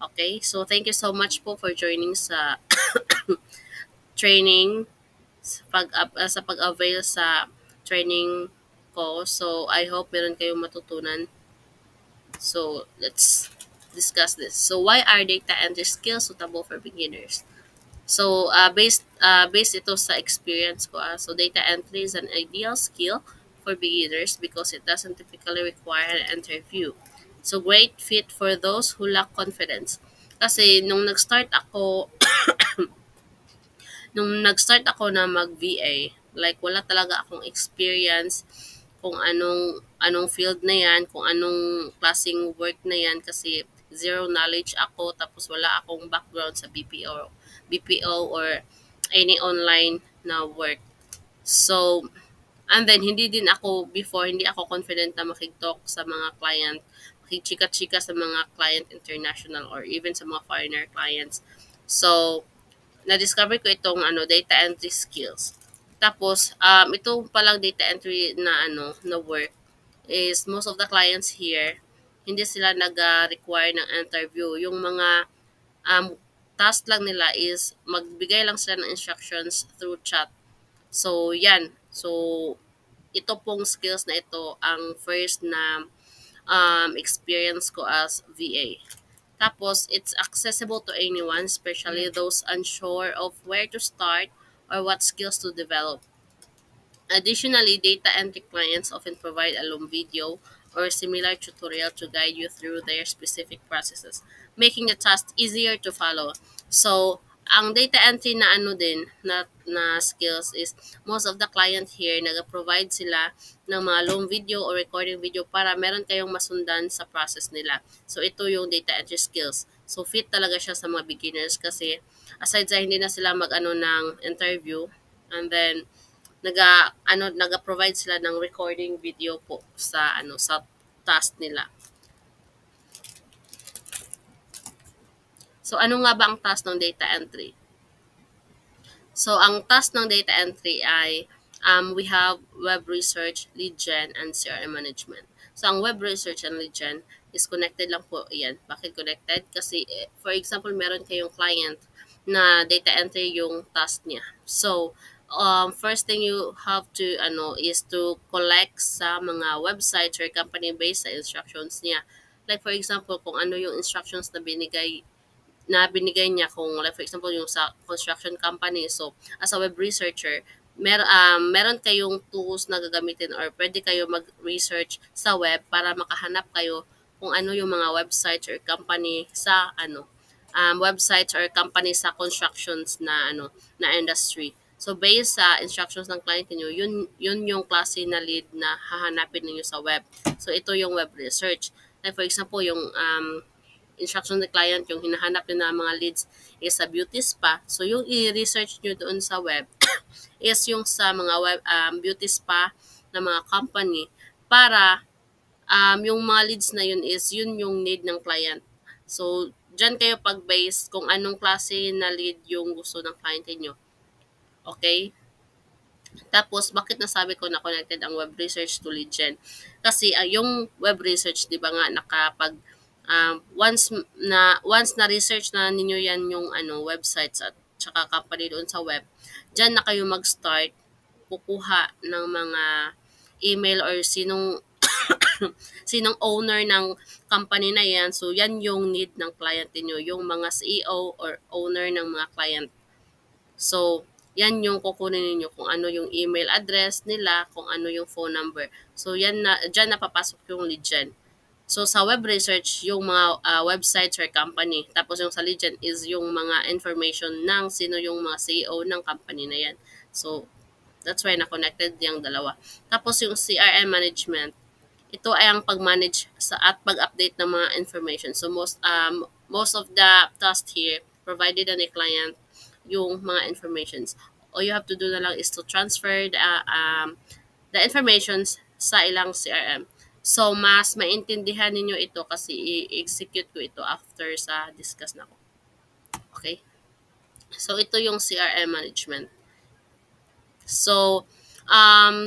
Okay? So, thank you so much po for joining sa training, sa pag-avail sa training ko. So, I hope meron kayong matutunan. So, let's discuss this. So, why are data entry skills suitable for beginners? So, based ito sa experience ko. So, data entry is an ideal skill for beginners because it doesn't typically require an interview. So, great fit for those who lack confidence. Kasi, nung nag-start ako na mag-VA, like, wala talaga akong experience kung anong field na yan, kung anong klaseng work na yan kasi zero knowledge ako tapos wala akong background sa BPO or any online na work. So, and then hindi ako confident na makig-talk sa mga client, makikchika-chika sa mga client international or even sa mga foreigner clients. So, na-discover ko itong data entry skills. Tapos, ito palang data entry na na work is most of the clients here, hindi sila nag-require ng interview. Yung mga task lang nila is magbigay lang sila ng instructions through chat. So, yan. So, ito pong skills na ito ang first na experience ko as VA. Tapos, it's accessible to anyone, especially those unsure of where to start or what skills to develop. Additionally, data entry clients often provide a long video or similar tutorial to guide you through their specific processes, making the task easier to follow. So, ang data entry na na skills is most of the client here nag-provide sila ng mga long video or recording video para meron kayong masundan sa process nila. So, ito yung data entry skills. So, fit talaga siya sa mga beginners kasi aside sa hindi na sila mag-ano ng interview, and then naga-provide sila ng recording video po sa task nila. So ano nga ba ang task ng data entry? So ang task ng data entry ay we have web research, lead gen, and CRM management. So ang web research and lead gen is connected lang po yan. Bakit connected? Kasi for example, meron kayong client na data entry yung task niya. So first thing you have to is to collect sa mga websites or company based sa instructions niya. Like for example, kung ano yung instructions na binigay niya, kung like for example yung sa construction company. So as a web researcher, meron kayong tools na gagamitin or pwede kayo mag-research sa web para makahanap kayo kung ano yung mga websites or company sa websites or company sa constructions na industry. So based sa instructions ng client niyo, yun yung klase na lead na hahanapin niyo sa web. So ito yung web research. Like for example, yung instruction ng client, yung hinahanap nyo na mga leads is sa beauty spa. So, yung i-research nyo doon sa web is yung sa mga beauty spa na mga company para yung mga leads na yun is yun yung need ng client. So, dyan kayo pag-base kung anong klase na lead yung gusto ng client niyo. Okay? Tapos, bakit nasabi ko na connected ang web research to lead gen? Kasi yung web research, di ba nga, once na research na ninyo yan yung websites at tsaka company doon sa web, diyan na kayo mag-start kukuha ng mga email or sinong owner ng company na yan. So yan yung need ng client niyo, yung mga CEO or owner ng mga client. So yan yung kukunin niyo kung ano yung email address nila, kung ano yung phone number. So yan na diyan napapasok yung lead gen. So, sa web research, yung mga websites or company. Tapos yung sa lead gen is yung mga information ng sino yung mga CEO ng company na yan. So, that's why na-connected yung dalawa. Tapos yung CRM management, ito ay ang pag-manage at pag-update ng mga information. So, most of the task here provided on a client yung mga informations. All you have to do na lang is to transfer the informations sa ilang CRM. So, mas maintindihan ninyo ito kasi i-execute ko ito after sa discuss na ko. Okay? So, ito yung CRM management. So,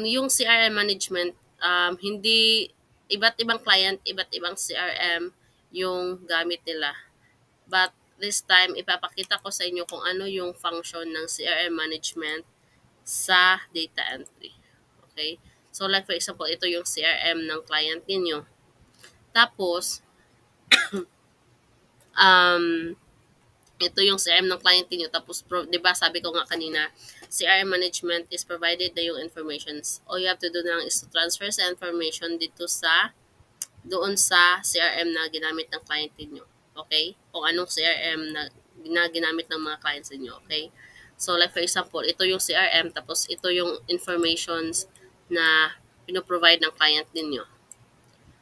yung CRM management, hindi, iba't ibang client, iba't ibang CRM yung gamit nila. But this time, ipapakita ko sa inyo kung ano yung function ng CRM management sa data entry. Okay? So like for example, ito yung CRM ng client ninyo. Tapos, um, ito yung CRM ng client niyo. Tapos, 'di ba sabi ko nga kanina, CRM management is provided na yung informations. All you have to do na lang is to transfer sa information dito sa doon sa CRM na ginamit ng client niyo. Okay? Kung anong CRM na ginamit ng mga clients niyo. Okay? So, like for example, ito yung CRM, tapos ito yung informations na pinoprovide ng client ninyo.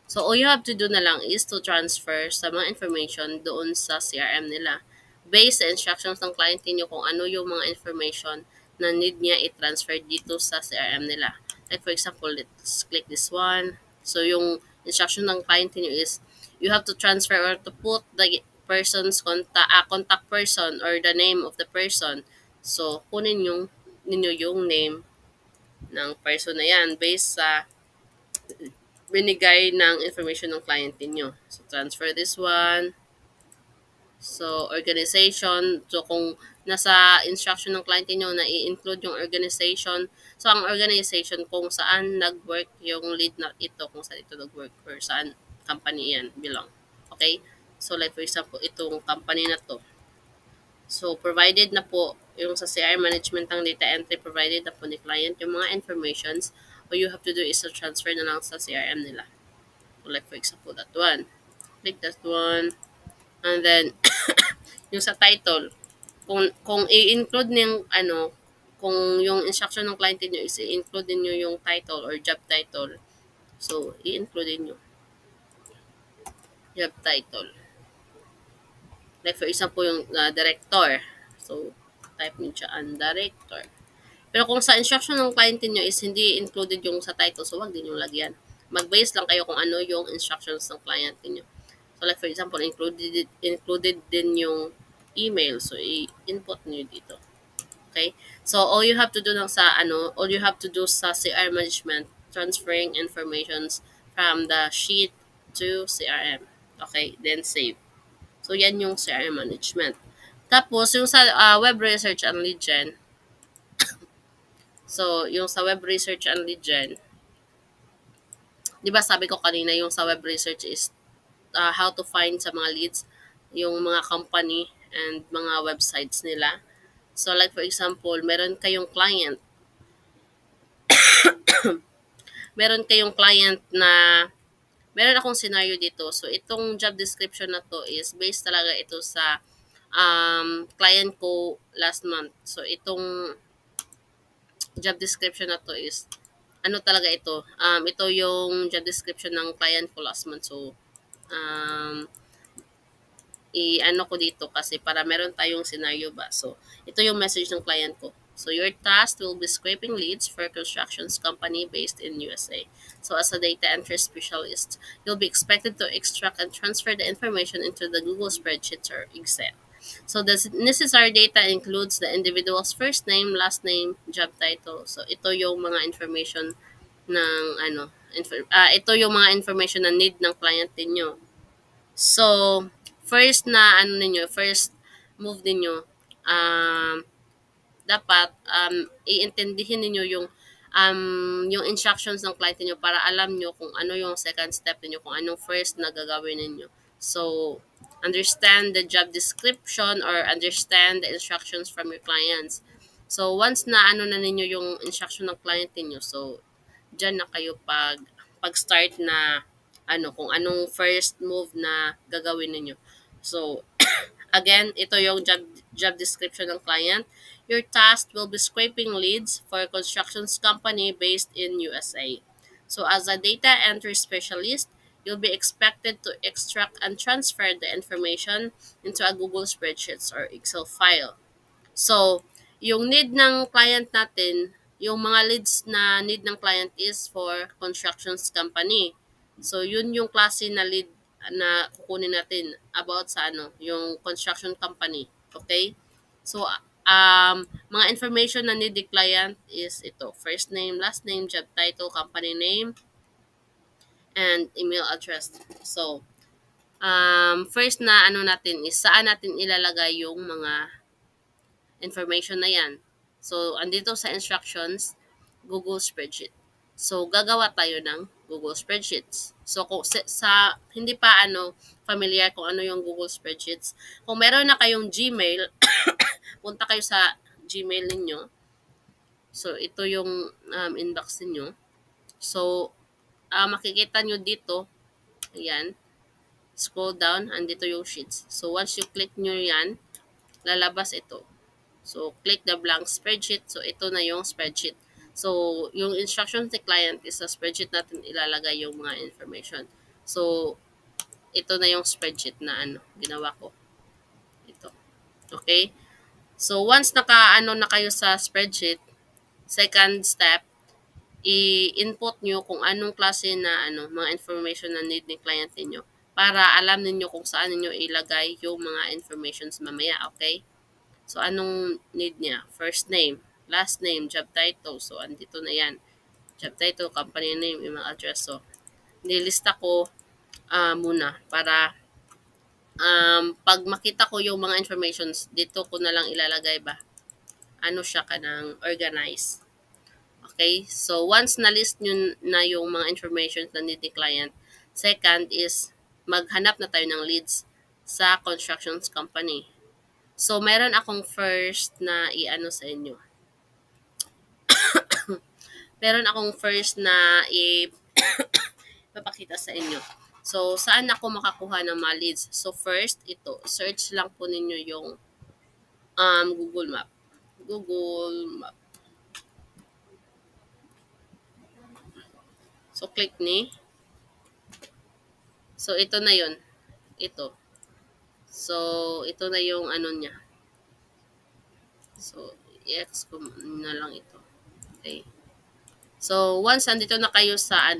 So, all you have to do na lang is to transfer sa mga information doon sa CRM nila. Based sa instructions ng client niyo kung ano yung mga information na need niya i-transfer dito sa CRM nila. Like for example, let's click this one. So, yung instruction ng client niyo is you have to transfer or to put the person's contact person or the name of the person. So, kunin ninyo yung name ng person na yan based sa binigay ng information ng client niyo. So, transfer this one. So, organization. So, kung nasa instruction ng client niyo na i-include yung organization. So, ang organization kung saan nag-work yung lead na ito, kung saan ito nag-work or saan company yan belong. Okay? So, like for example, itong company na to. So, provided na po yung sa CRM management ng data entry, provided na po ni client yung mga informations. All you have to do is to transfer na lang sa CRM nila. So, like for example, that one. Click that one. And then, yung sa title, kung i-include ng kung yung instruction ng client niyo is i-include niyo yung title or job title. So, i-include niyo job title. Like for example, yung director. So, type niyo siya ang director. Pero kung sa instruction ng client niyo is hindi included yung sa title, so wag din yung lagyan. Mag-base lang kayo kung ano yung instructions ng client niyo. So like for example, included din yung email. So i-input niyo dito. Okay? So all you have to do all you have to do sa CRM management, transferring informations from the sheet to CRM. Okay? Then save. So yan yung CRM management. Tapos yung sa web research and lead gen. So yung sa web research and lead gen, 'di ba sabi ko kanina yung sa web research is how to find sa mga leads, yung mga company and mga websites nila. So like for example, meron kayong client na meron akong scenario dito. So itong job description na to is based talaga ito sa client ko last month. So itong job description na to is talaga ito. Ito yung job description ng client ko last month. So i-ano ko dito kasi para meron tayong scenario ba. So, ito yung message ng client ko. So, your task will be scraping leads for a constructions company based in USA. So, as a data entry specialist, you'll be expected to extract and transfer the information into the Google spreadsheets or Excel. So, the necessary data includes the individual's first name, last name, job title. So, ito yung mga information ng ito yung mga information na need ng client ninyo. So, first move ninyo, dapat iintindihin niyo yung instructions ng client niyo para alam niyo kung ano yung second step niyo, kung anong first na gagawin niyo. So, understand the job description or understand the instructions from your clients. So, once na na ninyo yung instruction ng client niyo, so diyan na kayo pag-start na kung anong first move na gagawin niyo. So, again, ito yung job description ng client. Your task will be scraping leads for a constructions company based in USA. So, as a data entry specialist, you'll be expected to extract and transfer the information into a Google spreadsheets or Excel file. So, yung need ng client natin, yung mga leads na need ng client is for constructions company. So, yun yung klase na lead na kukunin natin about sa yung construction company. Okay? So, mga information na need the client is ito. First name, last name, job title, company name, and email address. So, First na ano natin is saan natin ilalagay yung mga information na yan. So, andito sa instructions, Google Spreadsheet. So, gagawa tayo ng Google Spreadsheets. So, kung sa hindi pa familiar kung ano yung Google Spreadsheets, kung meron na kayong Gmail, punta kayo sa Gmail ninyo. So, ito yung inbox ninyo. So, makikita nyo dito, ayan, scroll down, andito yung sheets. So, once you click nyo yan, lalabas ito. So, click the blank spreadsheet. So, ito na yung spreadsheet. So, yung instructions ni client is sa spreadsheet natin ilalagay yung mga information. So, ito na yung spreadsheet na ginawa ko. Ito. Okay? So, once na kayo sa spreadsheet, second step, i-input nyo kung anong klase na mga information na need ni client niyo para alam niyo kung saan niyo ilagay yung mga informations mamaya, okay? So, anong need niya? First name, last name, job title. So, andito na yan. Job title, company name, email address. So, nilista ko muna para pag makita ko yung mga informations, dito ko na lang ilalagay ba? Ano siya kanang organize. Okay? So, once na-list nyo na yung mga information na need ni client, second is maghanap na tayo ng leads sa constructions company. So, meron akong first na sa inyo. Meron akong first na ipapakita sa inyo. So, saan ako makakuha ng mga leads? So, first, ito. Search lang po ninyo yung Google Map. Google Map. So, click ni. So, ito na yun. Ito. So, ito na yung niya. So, i-X ko na lang ito. Okay. So, once andito na kayo sa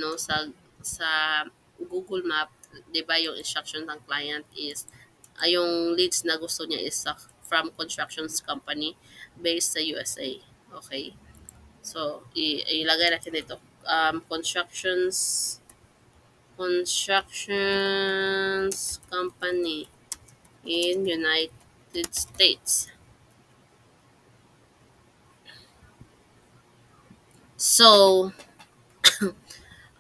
sa Google Map, 'di ba, yung instruction ng client is yung leads na gusto niya is from constructions company based sa USA. Okay? So, ilagay natin dito. Constructions company in United States. So,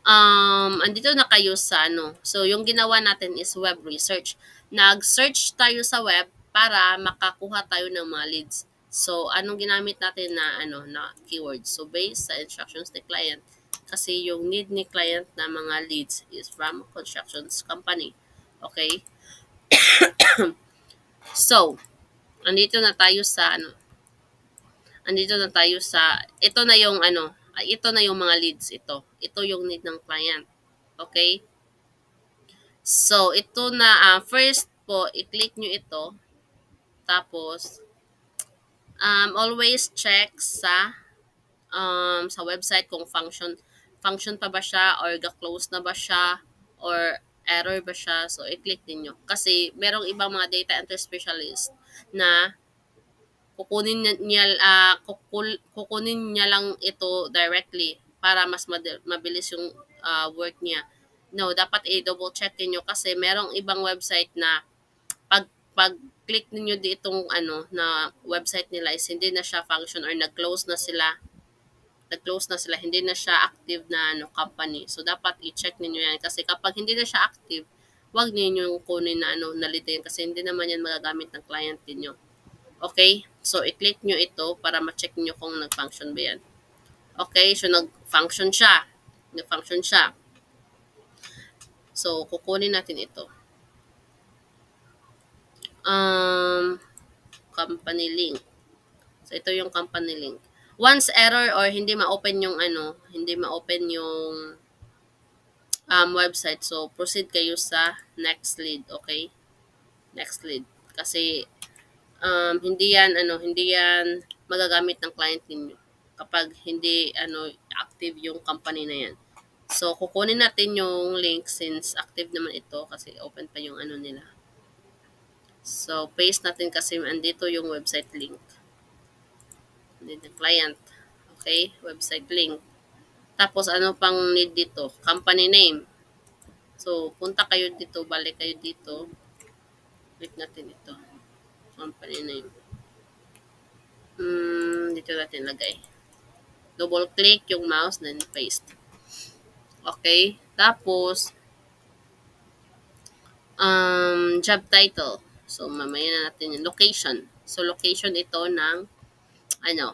andito na kayo sa So, yung ginawa natin is web research. Nag-search tayo sa web para makakuha tayo ng mga leads. So, anong ginamit natin na na keywords? So, based sa instructions ni client. Kasi yung need ni client na mga leads is from constructions company. Okay? So, andito na tayo sa ito na yung ito na yung mga leads ito. Ito yung need ng client. Okay? So, ito na, first po, i-click nyo ito. Tapos, always check sa website kung function pa ba siya or ga-close na ba siya or error ba siya. So, i-click ninyo. Kasi, merong ibang mga data entry specialist na kukunin niya lang ito directly para mas mabilis yung work niya. No, dapat i-double check niyo kasi merong ibang website na pag click niyo ditong na website nila is hindi na siya function or nag-close na sila, hindi na siya active na company. So dapat i-check niyo yan kasi kapag hindi na siya active, wag niyo yung kunin na nalitin kasi hindi naman yan magagamit ng client niyo. Okay? So, i-click nyo ito para ma-check nyo kung nag-function ba yan. Okay? So, nag-function siya. So, kukunin natin ito. Company link. So, ito yung company link. Once error or hindi ma-open yung website, so, proceed kayo sa next lead. Okay? Next lead. Kasi, hindi yan magagamit ng client ninyo kapag hindi active yung company na yan. So, kukunin natin yung link since active naman ito kasi open pa yung nila. So, paste natin kasi andito yung website link. Andito yung client. Okay? Website link. Tapos, ano pang need dito? Company name. So, punta kayo dito, balik kayo dito. Click natin ito. Company name. Dito natin lagay. Double click yung mouse, then paste. Okay. Tapos, job title. So, mamaya na natin yung location. So, location ito ng, ano,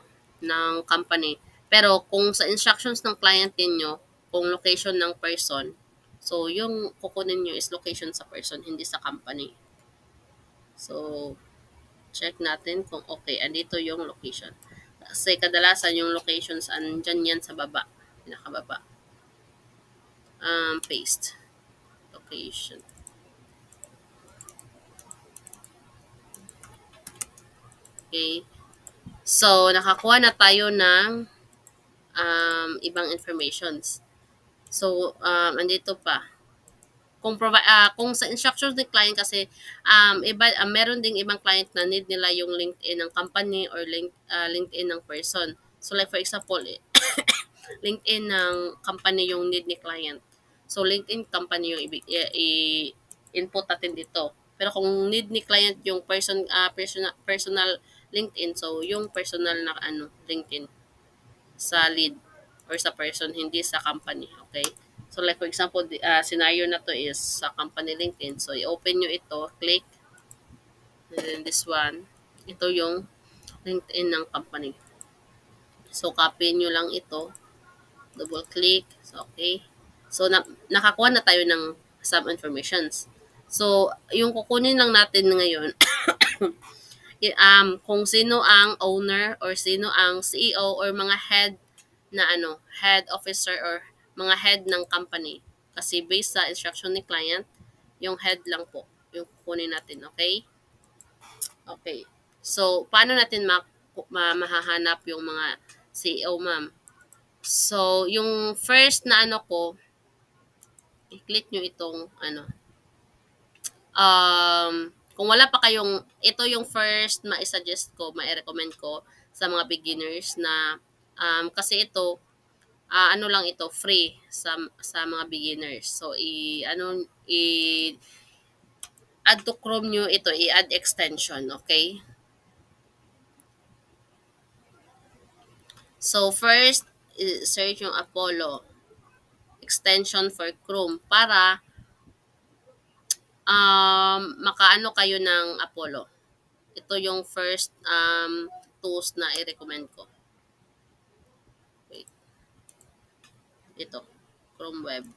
ng company. Pero, kung sa instructions ng client ninyo, kung location ng person, so, yung kukunin nyo is location sa person, hindi sa company. So, check natin kung okay. Andito yung location. Kasi kadalasan yung locations andyan yan sa baba. Pinakababa. Paste. Location. Okay. So, nakakuha na tayo ng ibang informations. So, andito pa. Kung sa instructions ng client kasi meron ding ibang client na need nila yung LinkedIn ng company or LinkedIn ng person. So like for example, LinkedIn ng company yung need ni client. So LinkedIn company yung input natin dito. Pero kung need ni client yung personal LinkedIn, so yung personal na LinkedIn sa lead or sa person, hindi sa company. Okay? So like for example, scenario na to is sa company LinkedIn. So i-open nyo ito, click, and then this one, ito yung LinkedIn ng company. So copy nyo lang ito, double click, so okay. So nakakuha na tayo ng some informations. So yung kukunin lang natin ngayon, kung sino ang owner or sino ang CEO or mga head officer or mga head ng company. Kasi based sa instruction ni client, yung head lang po yung kukunin natin, okay? Okay. So, paano natin mahahanap yung mga CEO, ma'am? So, yung first na i-click nyo itong kung wala pa kayong, ito yung first ma-suggest ko, ma-recommend ko sa mga beginners na kasi ito, lang ito, free sa mga beginners. So, add to Chrome nyo ito, i-add extension, okay? So, first, search yung Apollo extension for Chrome para makaano kayo ng Apollo. Ito yung first tools na i-recommend ko. Wait. Ito, Chrome Web.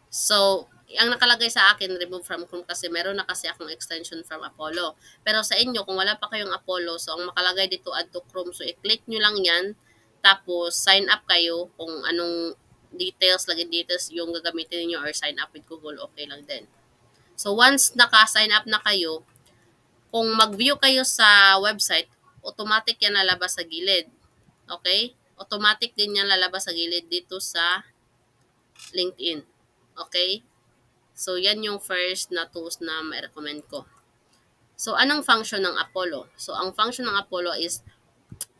So, ang nakalagay sa akin, remove from Chrome kasi meron na kasi akong extension from Apollo. Pero sa inyo, kung wala pa kayong Apollo, so ang makalagay dito add to Chrome. So, i-click nyo lang yan. Tapos, sign up kayo kung anong laging details yung gagamitin niyo or sign up with Google, okay lang din. So, once naka-sign up na kayo, kung mag-view kayo sa website, automatic yan lalabas sa gilid. Okay? Automatic din yan lalabas sa gilid dito sa LinkedIn. Okay? So, yan yung first na tools na ma-recommend ko. So, anong function ng Apollo? So, ang function ng Apollo is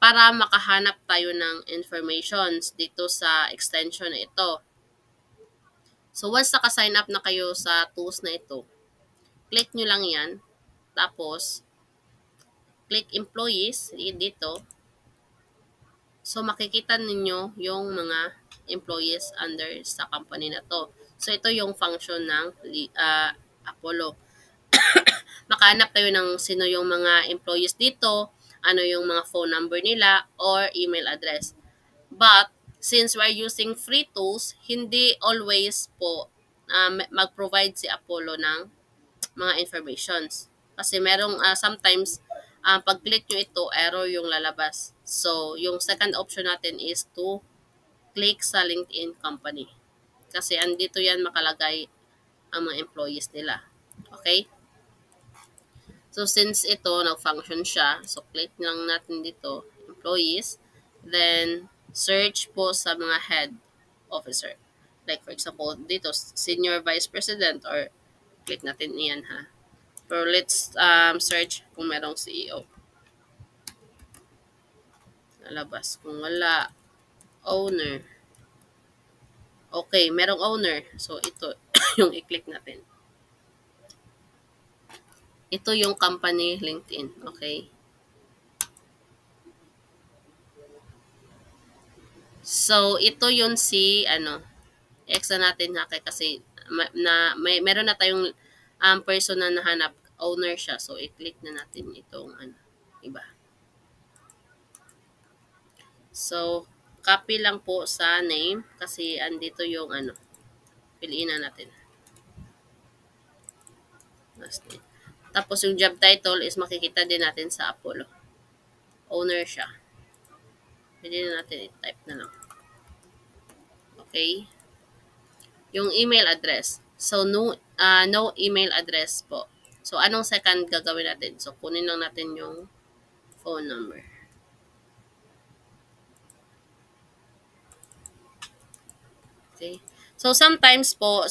para makahanap tayo ng informations dito sa extension na ito. So, once naka-sign up na kayo sa tools na ito, click nyo lang yan. Tapos, click employees dito. So, makikita ninyo yung mga employees under sa company na to. So, ito yung function ng Apollo. Makahanap tayo ng sino yung mga employees dito, ano yung mga phone number nila, or email address. But, since we're using free tools, hindi always po mag-provide si Apollo ng mga informations. Kasi merong sometimes, pag-click nyo ito, error yung lalabas. So, yung second option natin is to click sa LinkedIn company. Kasi andito yan makalagay ang mga employees nila. Okay? So, since ito, nag-function siya, so click lang natin dito, employees, then search po sa mga head officer. Like for example, dito, senior vice president or click natin iyan ha. Pero let's search kung merong CEO. Lalabas. Kung wala, owner. Okay, merong owner. So, ito yung i-click natin. Ito yung company LinkedIn. Okay. So, ito yun si, extra natin ha, kasi meron na tayong person na nahanap. Owner siya. So, i-click na natin itong, iba. So, copy lang po sa name kasi andito yung, piliin na natin. Last name. Tapos yung job title is makikita din natin sa Apollo. Owner siya. Pwede na natin i-type na lang. Okay. Yung email address. So, no email address po. So, anong second gagawin natin? So, kunin lang natin yung phone number. Okay. So, sometimes po,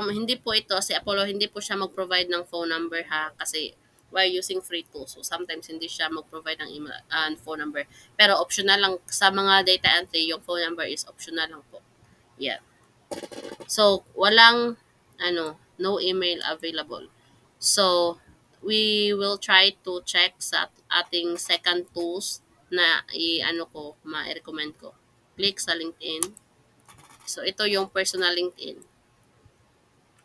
hindi po ito, si Apollo, hindi po siya mag-provide ng phone number ha, kasi we're using free tools. So, sometimes hindi siya mag-provide ng email and phone number. Pero optional lang, sa mga data entry, yung phone number is optional lang po. Yeah. So, walang, no email available. So, we will try to check sa ating second tools na ma-recommend ko. Click sa LinkedIn. So, ito yung personal LinkedIn.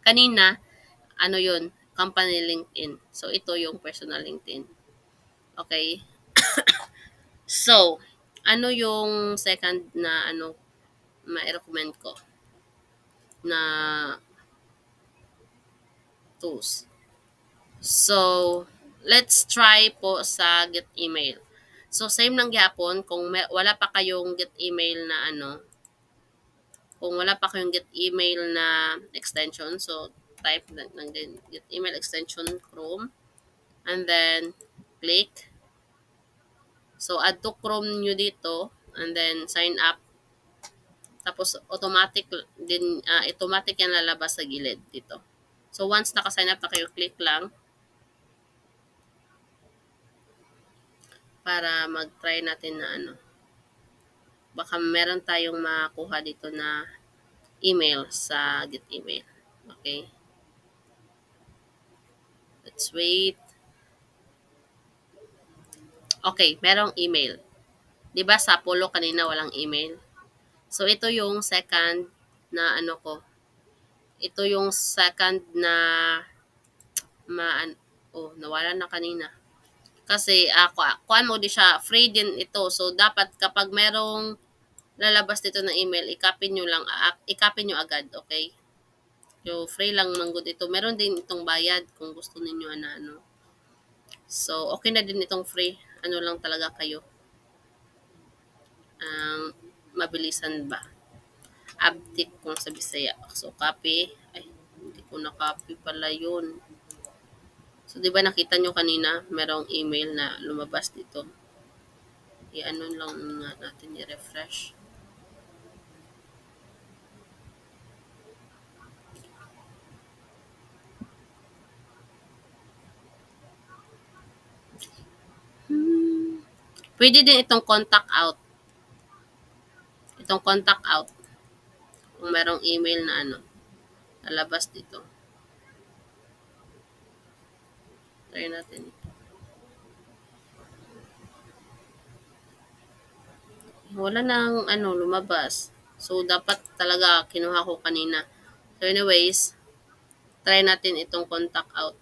Kanina, yun, company LinkedIn. So, ito yung personal LinkedIn. Okay? So, ano yung second na, ma-recommend ko na tools? So, let's try po sa get email. So, same lang gyapon kung wala pa kayong get email na kung wala pa kayong get email na extension, so type lang din get email extension Chrome and then click. So, add to Chrome nyo dito and then sign up. Tapos, automatic yan lalabas sa gilid dito. So, once naka-sign up na kayo, click lang para mag-try natin na baka meron tayong makuha dito na email sa get email. Okay. Let's wait. Okay, merong email. 'Di ba sa Apollo kanina walang email? So ito yung second na ko. Ito yung second na nawala na kanina. Kasi kuan mo di siya, free din ito. So dapat kapag merong lalabas dito na email, i-copy nyo agad, okay? So free lang manggod ito. Meron din itong bayad kung gusto niyo na So okay na din itong free. Ano lang talaga kayo. Ang mabilisan ba? Update kung sa Bisaya. So copy. Ay, hindi ko na copy pala yun. So, di ba nakita nyo kanina, merong email na lumabas dito. I-ano lang nga natin, i-refresh. Pwede din itong contact out. Itong contact out. Kung merong email na lalabas dito. Try natin ito. Wala nang lumabas. So, dapat talaga kinuha ko kanina. So, anyways, try natin itong contact out.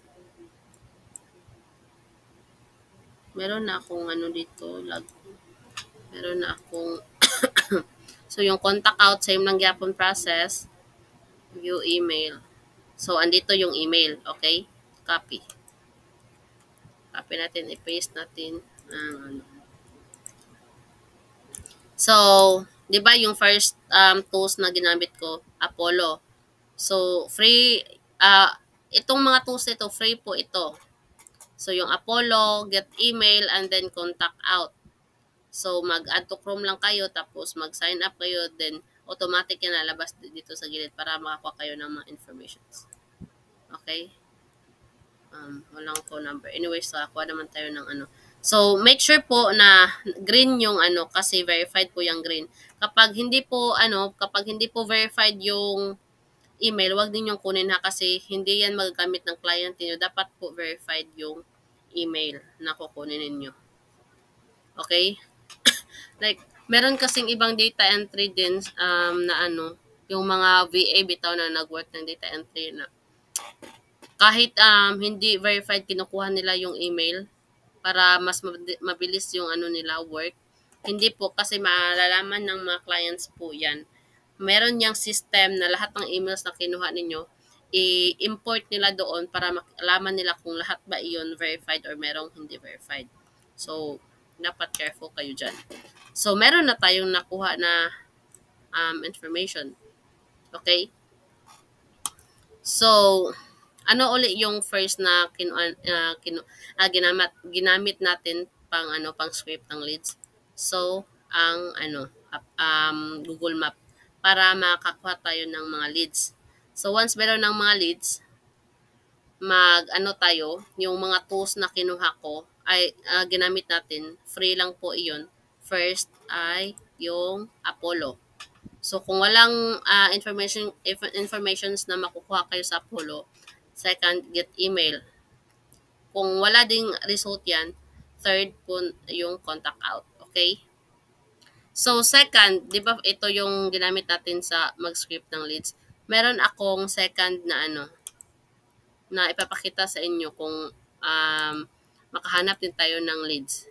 Meron na akong dito, meron na akong so, yung contact out, same lang yapon process. View email. So, andito yung email. Okay? Copy. Copy natin. I-paste natin. So, di ba yung first tools na ginamit ko, Apollo. So, free, itong mga tools ito, free po ito. So, yung Apollo, get email, and then contact out. So, mag-add to Chrome lang kayo, tapos mag-sign up kayo, then automatic yan lalabas dito sa gilid para makakuha kayo ng mga informations. Okay? Walang phone number. Anyway, so, kuha naman tayo ng So, make sure po na green yung ano kasi verified po yung green. Kapag hindi po verified yung email, wag ninyong kunin ha kasi hindi yan magagamit ng client niyo. Dapat po verified yung email na kukunin ninyo. Okay? Like, meron kasing ibang data entry din na ano, yung mga VA bitaw na nag-work ng data entry na kahit hindi verified kinukuha nila yung email para mas mabilis yung ano nila work. Hindi po kasi malalaman ng mga clients po yan. Meron yang system na lahat ng emails na kinuha ninyo, i-import nila doon para malaman nila kung lahat ba iyon verified or merong hindi verified. So, dapat careful kayo dyan. So, meron na tayong nakuha na information. Okay? So, ano uli yung first na ginamit natin pang script ng leads? So, ang Google Map para makakuha tayo ng mga leads. So, once meron ng mga leads, tayo, yung mga tools na kinuha ko ay ginamit natin, free lang po iyon. First ay yung Apollo. So, kung walang informations na makukuha kayo sa Apollo, second, get email. Kung wala ding result yan, third po yung contact out. Okay? So, second, di ba ito yung ginamit natin sa mag-script ng leads? Meron akong second na na ipapakita sa inyo kung makahanap din tayo ng leads.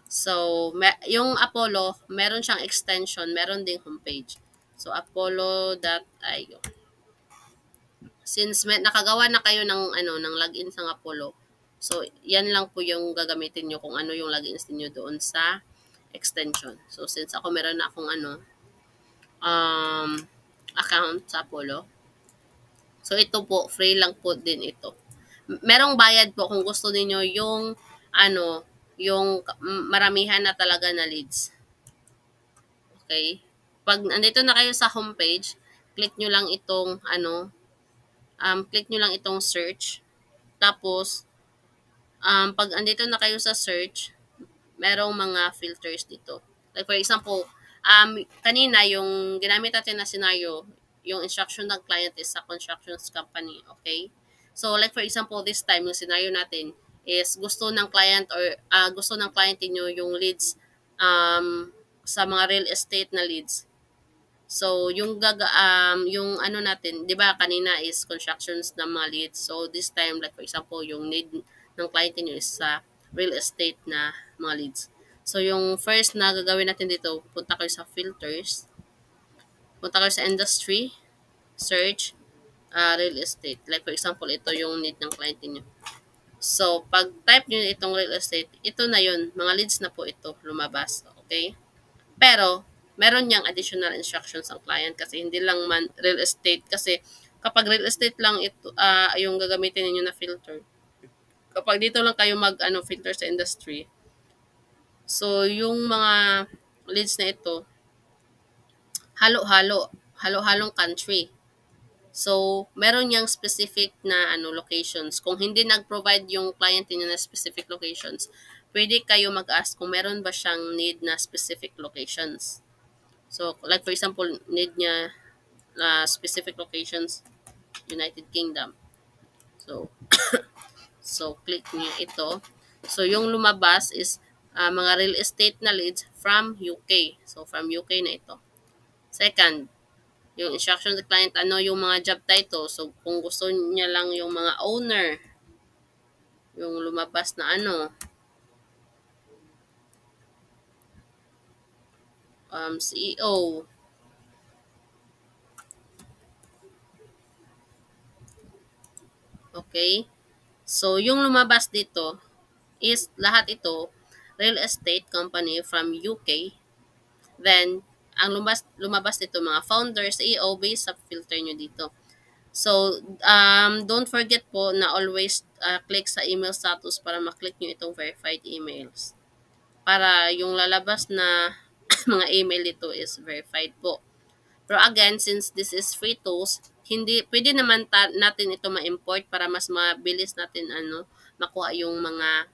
So, yung Apollo, meron siyang extension, meron ding homepage. So, apollo.io. Since nakagawa na kayo ng login sa Apollo, so, yan lang po yung gagamitin nyo kung ano yung logins niyo doon sa extension. So, since ako meron na akong account sa Apollo, so, ito po, free lang po din ito. Merong bayad po kung gusto niyo yung yung maramihan na talaga na leads. Okay? Pag andito na kayo sa homepage, click nyo lang itong click nyo lang itong search. Tapos, pag andito na kayo sa search, merong mga filters dito. Like for example, kanina yung ginamit natin na scenario, yung instruction ng client is sa constructions company, okay? So like for example, this time yung scenario natin is gusto ng client niyo yung leads sa mga real estate na leads. So yung natin, 'di ba kanina is constructions ng mga leads. So this time like for example, yung need ng client niyo is sa real estate na mga leads. So yung first na gagawin natin dito, punta kayo sa filters. Punta kayo sa industry, search, real estate. Like for example, ito yung need ng client niyo. So, pag type nyo itong real estate, ito na yun. Mga leads na po ito lumabas. Okay? Pero, meron niyang additional instructions ang client kasi hindi lang man real estate. Kasi, kapag real estate lang ito, yung gagamitin niyo na filter. Kapag dito lang kayo filter sa industry. So, yung mga leads na ito, halo-halong country. So, meron niyang specific na locations. Kung hindi nag-provide yung client niyo na specific locations, pwede kayo mag-ask kung meron ba siyang need na specific locations. So, like for example, need niya specific locations, United Kingdom. So, so click niyo ito. So, yung lumabas is mga real estate na leads from UK. So, from UK na ito. Second, yung instruction sa client, yung mga job title. So, kung gusto niya lang yung mga owner, yung lumabas na CEO. Okay? So, yung lumabas dito is lahat ito, real estate company from UK. Then, ang lumabas dito, mga founder, CEO, based sa filter nyo dito. So, don't forget po na always click sa email status para maklik nyo itong verified emails. Para yung lalabas na mga email dito is verified po. Pero again, since this is free tools, pwede naman natin ito ma-import para mas mabilis natin makuha yung mga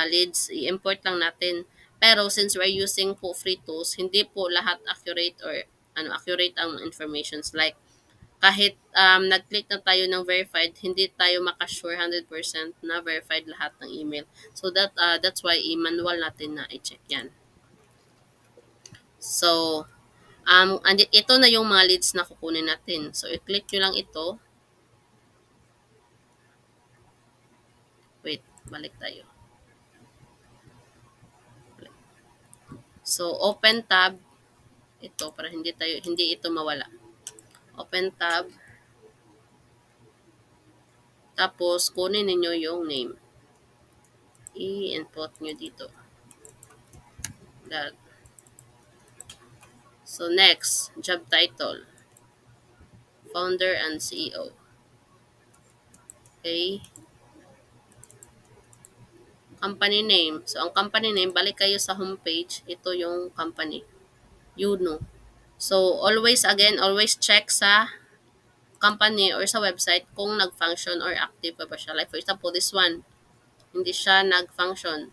leads, i-import lang natin. Pero since we're using po free tools, hindi po lahat accurate or accurate ang informations. Like, kahit nag-click na tayo ng verified, hindi tayo makasure 100% na verified lahat ng email. So that's why i-manual natin na i-check yan. So, ito na yung mga leads na kukunin natin. So, i-click nyo lang ito. Wait, balik tayo. So, open tab. Ito, para hindi ito mawala. Open tab. Tapos, kunin ninyo yung name. I-input nyo dito. That. So, next, job title. Founder and CEO. Okay. Company name. So, ang company name, balik kayo sa homepage. Ito yung company. Yuno. So, always check sa company or sa website kung nag-function or active pa ba siya. Like, for example, this one, hindi siya nag-function.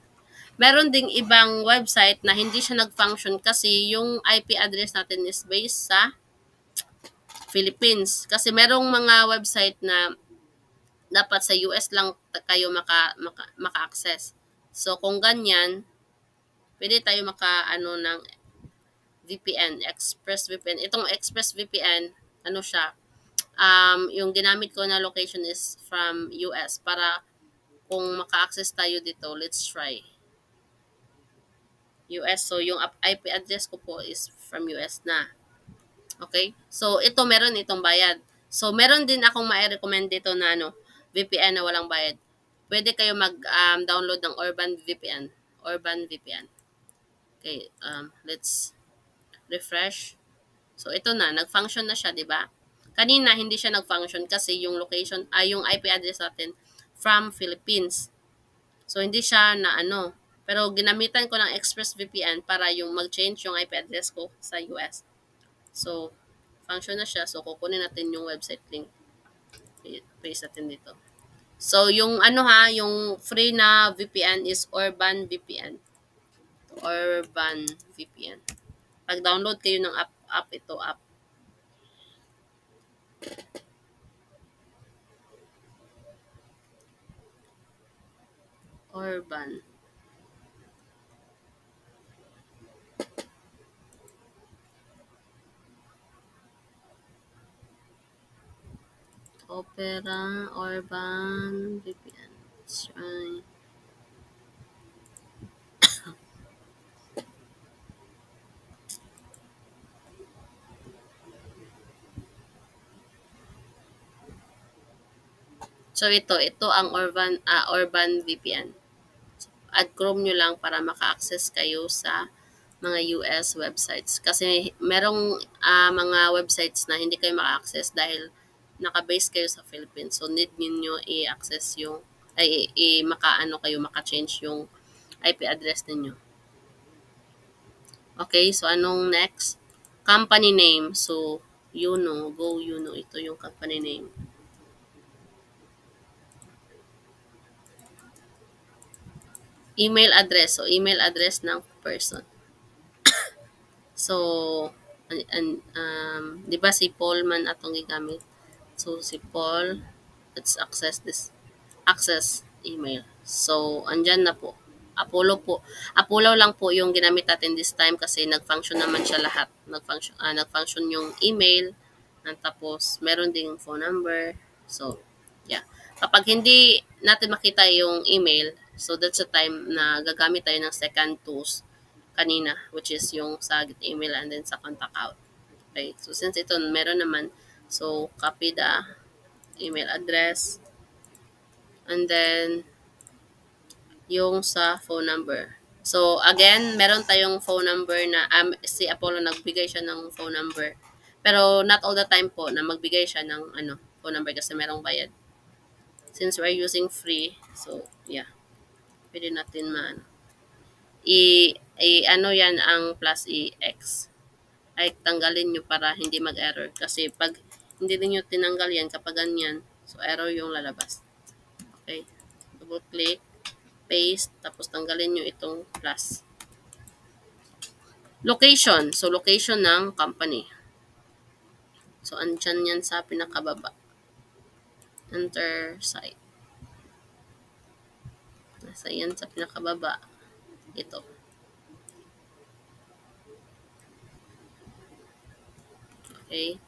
Meron ding ibang website na hindi siya nag-function kasi yung IP address natin is based sa Philippines. Kasi merong mga website na dapat sa US lang kayo maka-access. So, kung ganyan, pwede tayo ng VPN, ExpressVPN. Itong ExpressVPN, siya, yung ginamit ko na location is from US para kung maka-access tayo dito, let's try. US. So, yung IP address ko po is from US na. Okay? So, ito meron itong bayad. So, meron din akong ma-recommend dito na VPN na walang bayad. Pwede kayo mag-download ng Urban VPN. Urban VPN. Okay, let's refresh. So, ito na. Nag-function na siya, di ba? Kanina, hindi siya nag-function kasi yung location, yung IP address natin from Philippines. So, hindi siya na Pero, ginamitan ko ng ExpressVPN para yung mag-change yung IP address ko sa US. So, function na siya. So, kukunin natin yung website link. Paste natin dito. So, yung yung free na VPN is Urban VPN. Urban VPN. Pag-download kayo ng app. Urban. Opera, Urban VPN. Let's try. So, ito ang Urban VPN. Add Chrome nyo lang para maka-access kayo sa mga US websites. Kasi merong mga websites na hindi kayo maka-access dahil naka-base kayo sa Philippines. So, need niyo i-access yung, maka-change yung IP address ninyo. Okay, so anong next? Company name. So, Go Yuno. Ito yung company name. Email address. So, email address ng person. So, di ba si Paul man atong gigamit? So, si Paul, let's access this. Access email. So, andyan na po. Apollo lang po yung ginamit natin this time kasi nag-function naman siya lahat. Nag-function yung email. Tapos, meron ding phone number. So, yeah. Kapag hindi natin makita yung email, so that's the time na gagamit tayo ng second tools kanina, which is yung sa get email and then sa contact out. Okay. So, since ito meron naman, so copy the email address and then yung sa phone number. So, again, meron tayong phone number na si Apollo nagbigay siya ng phone number. Pero not all the time po na magbigay siya ng phone number kasi merong bayad. Since we're using free, so yeah. Pwede natin yan ang plus EX. Ay tanggalin nyo para hindi mag-error. Kasi pag hindi niyo tinanggal yan kapag ganyan, so error yung lalabas. Okay. Double click. paste, tapos tanggalin nyo itong plus. Location. So, location ng company. So, andyan yan sa pinakababa. Enter site. Nasa yan sa pinakababa. Ito. Okay.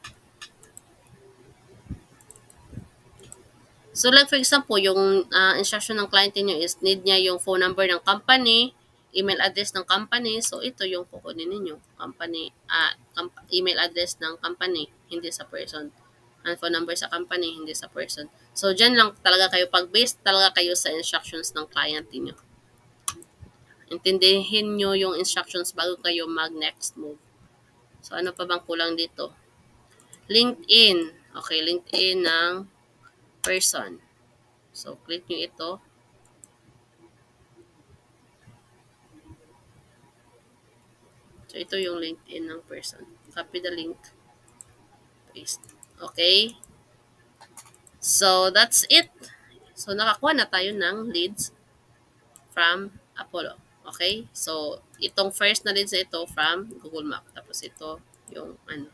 So, like for example, yung instruction ng client niyo is need niya yung phone number ng company, email address ng company. So, ito yung kukunin ninyo. Company, email address ng company, hindi sa person. And phone number sa company, hindi sa person. So, dyan lang talaga kayo, pag-based talaga kayo sa instructions ng client niyo. Intindihin nyo yung instructions bago kayo mag-next move. So, ano pa bang kulang dito? LinkedIn. Okay, LinkedIn ng person. So, click nyo ito. So, ito yung LinkedIn ng person. Copy the link. Paste. Okay? So, that's it. So, nakakuha na tayo ng leads from Apollo. Okay? So, itong first na leads na ito from Google Map. Tapos ito yung ano.